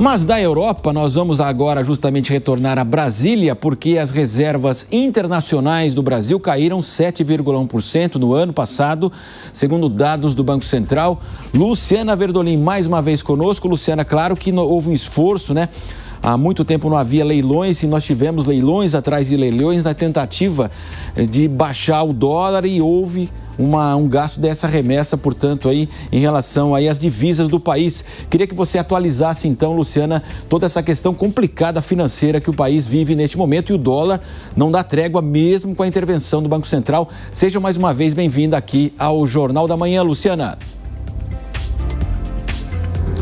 Mas da Europa, nós vamos agora justamente retornar a Brasília, porque as reservas internacionais do Brasil caíram 7,1% no ano passado, segundo dados do Banco Central. Luciana Verdolim, mais uma vez conosco. Luciana, claro que houve um esforço, né? Há muito tempo não havia leilões e nós tivemos leilões atrás de leilões na tentativa de baixar o dólar e houve um gasto dessa remessa, portanto, aí em relação aí às divisas do país. Queria que você atualizasse, então, Luciana, toda essa questão complicada financeira que o país vive neste momento e o dólar não dá trégua mesmo com a intervenção do Banco Central. Seja mais uma vez bem-vinda aqui ao Jornal da Manhã, Luciana.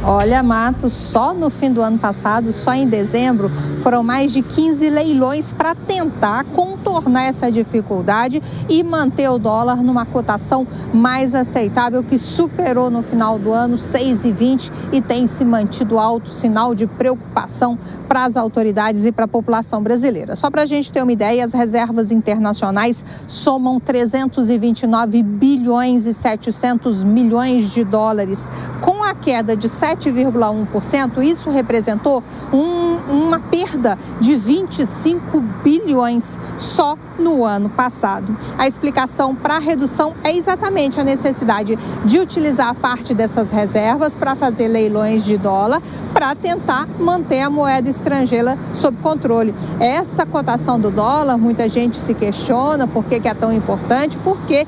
Olha, Matos, só no fim do ano passado, só em dezembro, foram mais de 15 leilões para tentar contornar essa dificuldade e manter o dólar numa cotação mais aceitável, que superou no final do ano 6,20 e tem se mantido alto, sinal de preocupação para as autoridades e para a população brasileira. Só para a gente ter uma ideia, as reservas internacionais somam 329 bilhões e 700 milhões de dólares. Com a queda de 7,1%, isso representou uma perda de 25 bilhões só no ano passado. A explicação para a redução é exatamente a necessidade de utilizar parte dessas reservas para fazer leilões de dólar para tentar manter a moeda estrangeira sob controle. Essa cotação do dólar, muita gente se questiona por que é tão importante, porque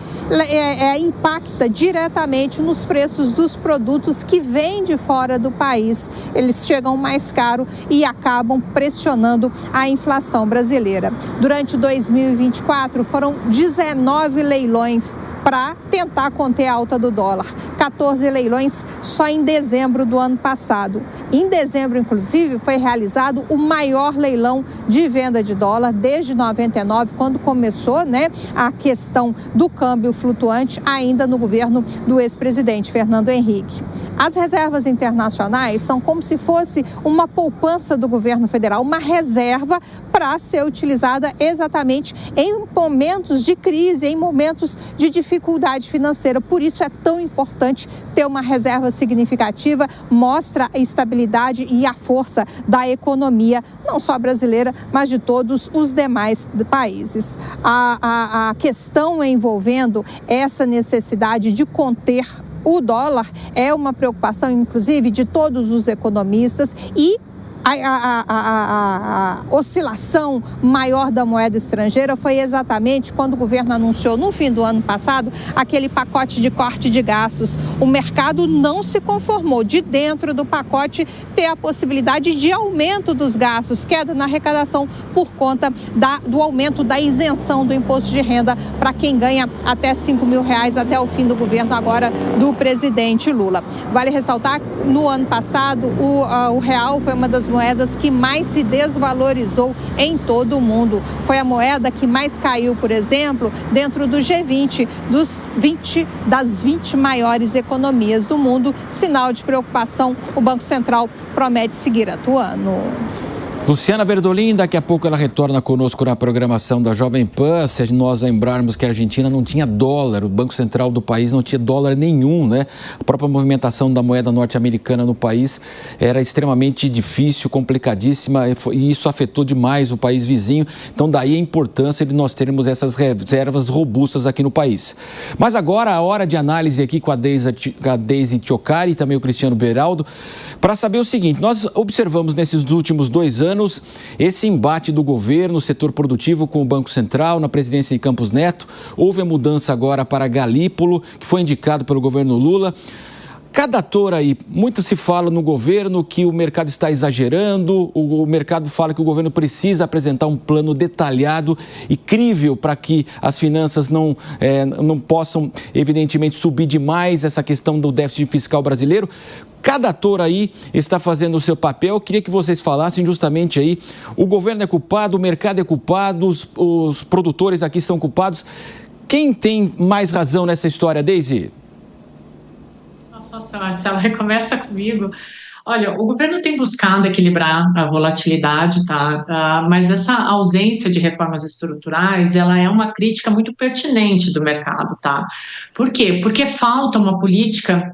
impacta diretamente nos preços dos produtos que vêm de fora do país. Eles chegam mais caro e acabam pressionando a inflação brasileira. Durante 2024, foram 19 leilões para tentar conter a alta do dólar. 14 leilões só em dezembro do ano passado. Em dezembro, inclusive, foi realizado o maior leilão de venda de dólar desde 99, quando começou, a questão do câmbio flutuante, ainda no governo do ex-presidente Fernando Henrique. As reservas internacionais são como se fosse uma poupança do governo federal, uma reserva para ser utilizada exatamente em momentos de crise, em momentos de dificuldade financeira. Por isso é tão importante ter uma reserva significativa, mostra a estabilidade e a força da economia, não só brasileira, mas de todos os demais países. A questão envolvendo essa necessidade de conter o dólar é uma preocupação, inclusive, de todos os economistas e a oscilação maior da moeda estrangeira foi exatamente quando o governo anunciou no fim do ano passado aquele pacote de corte de gastos. O mercado não se conformou de dentro do pacote ter a possibilidade de aumento dos gastos, queda na arrecadação por conta do aumento da isenção do imposto de renda para quem ganha até R$5 mil até o fim do governo agora do presidente Lula. Vale ressaltar, no ano passado, o real foi uma das moedas que mais se desvalorizou em todo o mundo. Foi a moeda que mais caiu, por exemplo, dentro do G20, das 20 maiores economias do mundo. Sinal de preocupação, o Banco Central promete seguir atuando. Luciana Verdolim, daqui a pouco ela retorna conosco na programação da Jovem Pan. Se nós lembrarmos que a Argentina não tinha dólar, o Banco Central do país não tinha dólar nenhum, né? A própria movimentação da moeda norte-americana no país era extremamente difícil, complicadíssima, e isso afetou demais o país vizinho. Então, daí a importância de nós termos essas reservas robustas aqui no país. Mas agora, a hora de análise aqui com a Deise Tchocari e também o Cristiano Beraldo, para saber o seguinte: nós observamos nesses últimos 2 anos esse embate do governo, o setor produtivo com o Banco Central, na presidência de Campos Neto. Houve a mudança agora para Galípolo, que foi indicado pelo governo Lula. Cada ator aí, muito se fala no governo que o mercado está exagerando, o mercado fala que o governo precisa apresentar um plano detalhado e crível para que as finanças não possam, evidentemente, subir demais essa questão do déficit fiscal brasileiro. Cada ator aí está fazendo o seu papel. Eu queria que vocês falassem justamente aí, o governo é culpado, o mercado é culpado, os produtores aqui são culpados. Quem tem mais razão nessa história, Deise? Nossa, Marcelo, recomeça comigo. Olha, o governo tem buscado equilibrar a volatilidade, tá? Mas essa ausência de reformas estruturais, ela é uma crítica muito pertinente do mercado, tá? Por quê? Porque falta uma política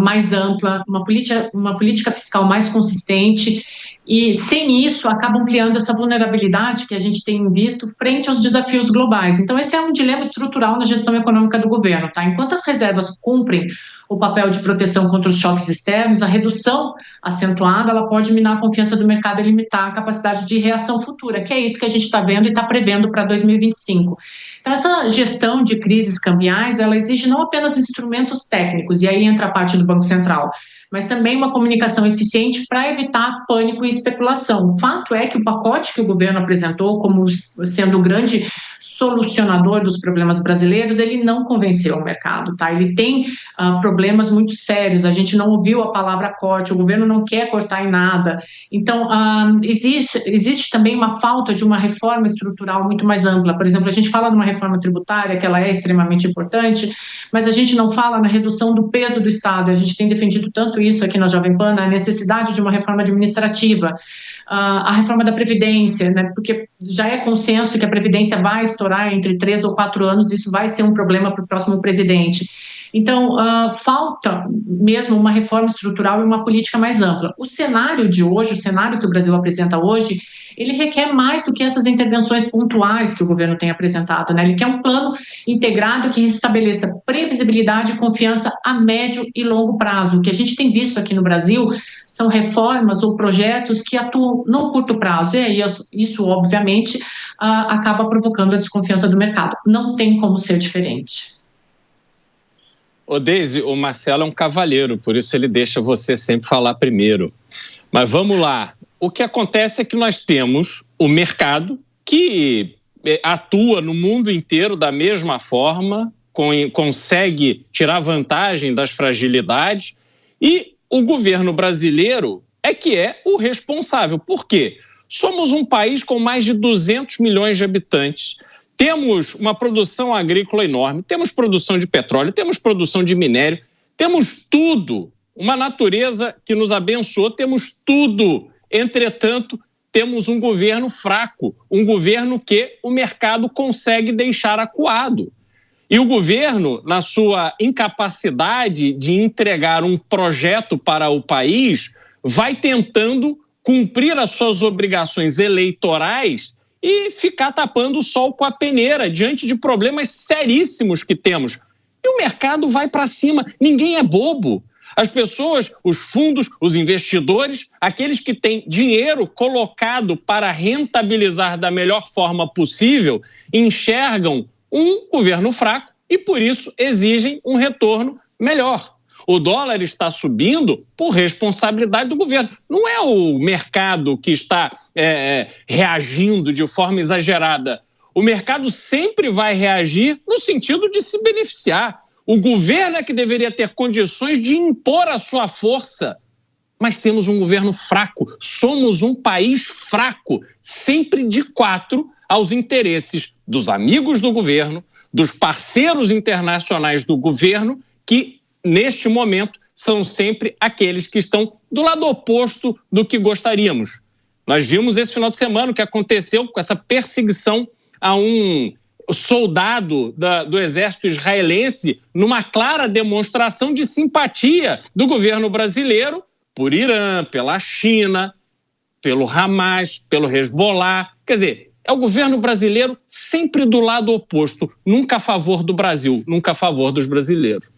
mais ampla, uma política fiscal mais consistente, e sem isso acaba ampliando essa vulnerabilidade que a gente tem visto frente aos desafios globais. Então esse é um dilema estrutural na gestão econômica do governo, tá? Enquanto as reservas cumprem o papel de proteção contra os choques externos, a redução acentuada ela pode minar a confiança do mercado e limitar a capacidade de reação futura, que é isso que a gente está vendo e está prevendo para 2025. Então, essa gestão de crises cambiais, ela exige não apenas instrumentos técnicos, e aí entra a parte do Banco Central, mas também uma comunicação eficiente para evitar pânico e especulação. O fato é que o pacote que o governo apresentou como sendo o grande solucionador dos problemas brasileiros, ele não convenceu o mercado, tá? Ele tem problemas muito sérios, a gente não ouviu a palavra corte, o governo não quer cortar em nada. Então, existe também uma falta de uma reforma estrutural muito mais ampla. Por exemplo, a gente fala de uma reforma tributária, que ela é extremamente importante, mas a gente não fala na redução do peso do Estado. A gente tem defendido tanto isso aqui na Jovem Pan, a necessidade de uma reforma administrativa, a reforma da Previdência, né, porque já é consenso que a Previdência vai estourar entre 3 ou 4 anos, isso vai ser um problema para o próximo presidente. Então, falta mesmo uma reforma estrutural e uma política mais ampla. O cenário de hoje, o cenário que o Brasil apresenta hoje, ele requer mais do que essas intervenções pontuais que o governo tem apresentado, né? Ele quer um plano integrado que estabeleça previsibilidade e confiança a médio e longo prazo. O que a gente tem visto aqui no Brasil são reformas ou projetos que atuam no curto prazo, e aí isso obviamente, acaba provocando a desconfiança do mercado. Não tem como ser diferente. Ô Deise, o Marcelo é um cavalheiro, por isso ele deixa você sempre falar primeiro. Mas vamos lá. O que acontece é que nós temos o mercado que atua no mundo inteiro da mesma forma, consegue tirar vantagem das fragilidades, e o governo brasileiro é que é o responsável. Por quê? Somos um país com mais de 200 milhões de habitantes, temos uma produção agrícola enorme, temos produção de petróleo, temos produção de minério, temos tudo, uma natureza que nos abençoou, temos tudo. Entretanto, temos um governo fraco, um governo que o mercado consegue deixar acuado. E o governo, na sua incapacidade de entregar um projeto para o país, vai tentando cumprir as suas obrigações eleitorais e ficar tapando o sol com a peneira diante de problemas seríssimos que temos. E o mercado vai para cima, ninguém é bobo. As pessoas, os fundos, os investidores, aqueles que têm dinheiro colocado para rentabilizar da melhor forma possível, enxergam um governo fraco e, por isso, exigem um retorno melhor. O dólar está subindo por responsabilidade do governo. Não é o mercado que está reagindo de forma exagerada. O mercado sempre vai reagir no sentido de se beneficiar. O governo é que deveria ter condições de impor a sua força. Mas temos um governo fraco. Somos um país fraco, sempre de quatro aos interesses dos amigos do governo, dos parceiros internacionais do governo, que, neste momento, são sempre aqueles que estão do lado oposto do que gostaríamos. Nós vimos esse final de semana o que aconteceu com essa perseguição a um soldado do exército israelense, numa clara demonstração de simpatia do governo brasileiro por Irã, pela China, pelo Hamas, pelo Hezbollah. Quer dizer, é o governo brasileiro sempre do lado oposto, nunca a favor do Brasil, nunca a favor dos brasileiros.